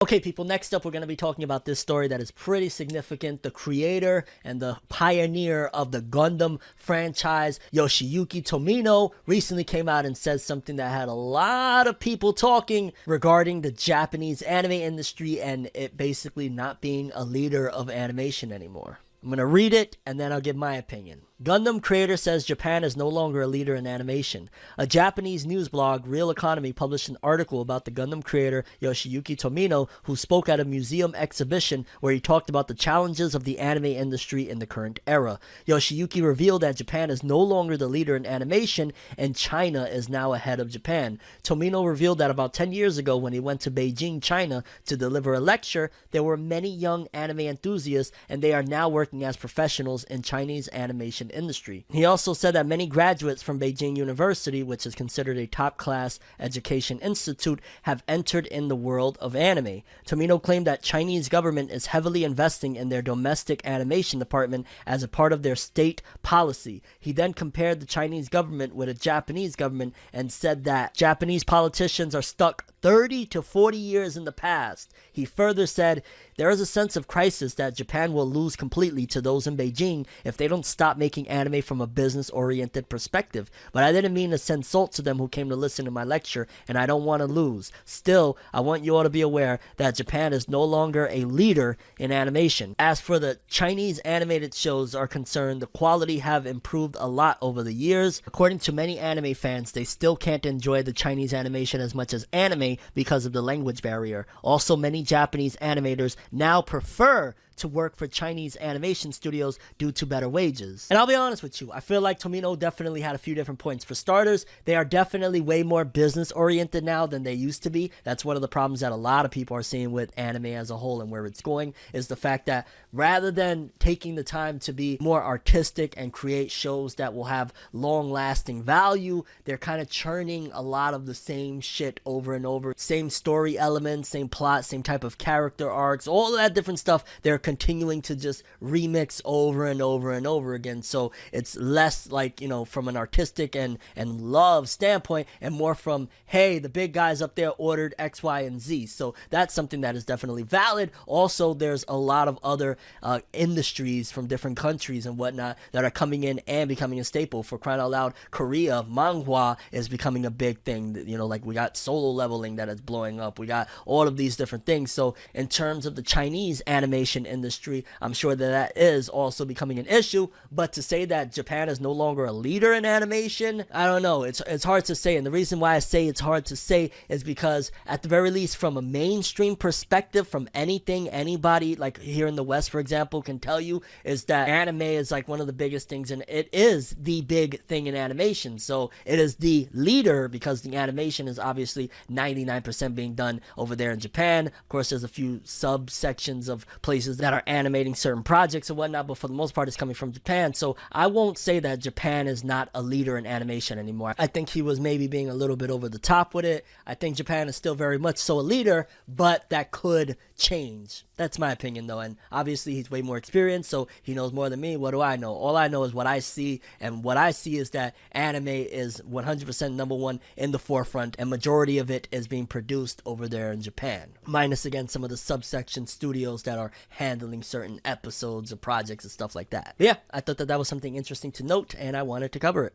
Okay, people, next up we're going to be talking about this story that is pretty significant. The creator and the pioneer of the Gundam franchise, Yoshiyuki Tomino, recently came out and said something that had a lot of people talking regarding the Japanese anime industry and it basically not being a leader of animation anymore. I'm going to read it and then I'll give my opinion. Gundam creator says Japan is no longer a leader in animation. A Japanese news blog, Real Economy, published an article about the Gundam creator Yoshiyuki Tomino, who spoke at a museum exhibition where he talked about the challenges of the anime industry in the current era. Yoshiyuki revealed that Japan is no longer the leader in animation and China is now ahead of Japan. Tomino revealed that about 10 years ago when he went to Beijing, China to deliver a lecture, there were many young anime enthusiasts and they are now working as professionals in Chinese animation industry. He also said that many graduates from Beijing University, which is considered a top-class education institute, have entered in the world of anime. Tomino claimed that Chinese government is heavily investing in their domestic animation department as a part of their state policy. He then compared the Chinese government with a Japanese government and said that Japanese politicians are stuck 30 to 40 years in the past. He further said, there is a sense of crisis that Japan will lose completely to those in Beijing if they don't stop making anime from a business-oriented perspective. But I didn't mean to send salt to them who came to listen to my lecture, and I don't want to lose. Still, I want you all to be aware that Japan is no longer a leader in animation. As for the Chinese animated shows are concerned, the quality have improved a lot over the years. According to many anime fans, they still can't enjoy the Chinese animation as much as anime because of the language barrier. Also, many Japanese animators now prefer to work for Chinese animation studios due to better wages. And I'll be honest with you, I feel like Tomino definitely had a few different points. For starters, they are definitely way more business oriented now than they used to be. That's one of the problems that a lot of people are seeing with anime as a whole and where it's going, is the fact that rather than taking the time to be more artistic and create shows that will have long lasting value, they're kind of churning a lot of the same shit over and over. Same story elements, same plot, same type of character arcs, all of that different stuff. They're continuing to just remix over and over and over again. So it's less like, you know, from an artistic and love standpoint and more from, hey, the big guys up there ordered X, Y, and Z. So that's something that is definitely valid. Also, there's a lot of other industries from different countries and whatnot that are coming in and becoming a staple. For crying out loud, Korea, manhwa is becoming a big thing. You know, like we got solo leveling that is blowing up. We got all of these different things. So in terms of the Chinese animation industry, I'm sure that is also becoming an issue. But to say that Japan is no longer a leader in animation, I don't know. It's hard to say. And the reason why I say it's hard to say is because at the very least, from a mainstream perspective, from anything anybody like here in the West, for example, can tell you, is that anime is like one of the biggest things, and it is the big thing in animation. So it is the leader because the animation is obviously 99% being done over there in Japan. Of course, there's a few subsections of places that are animating certain projects and whatnot, but for the most part it's coming from Japan. So I won't say that Japan is not a leader in animation anymore. I think he was maybe being a little bit over the top with it. I think Japan is still very much so a leader, but that could change. That's my opinion though, and obviously he's way more experienced, so he knows more than me. What do I know? All I know is what I see, and what I see is that anime is 100% number one in the forefront, and majority of it is being produced over there in Japan. Minus, again, some of the subsection studios that are handling certain episodes or projects and stuff like that. But yeah, I thought that was something interesting to note, and I wanted to cover it.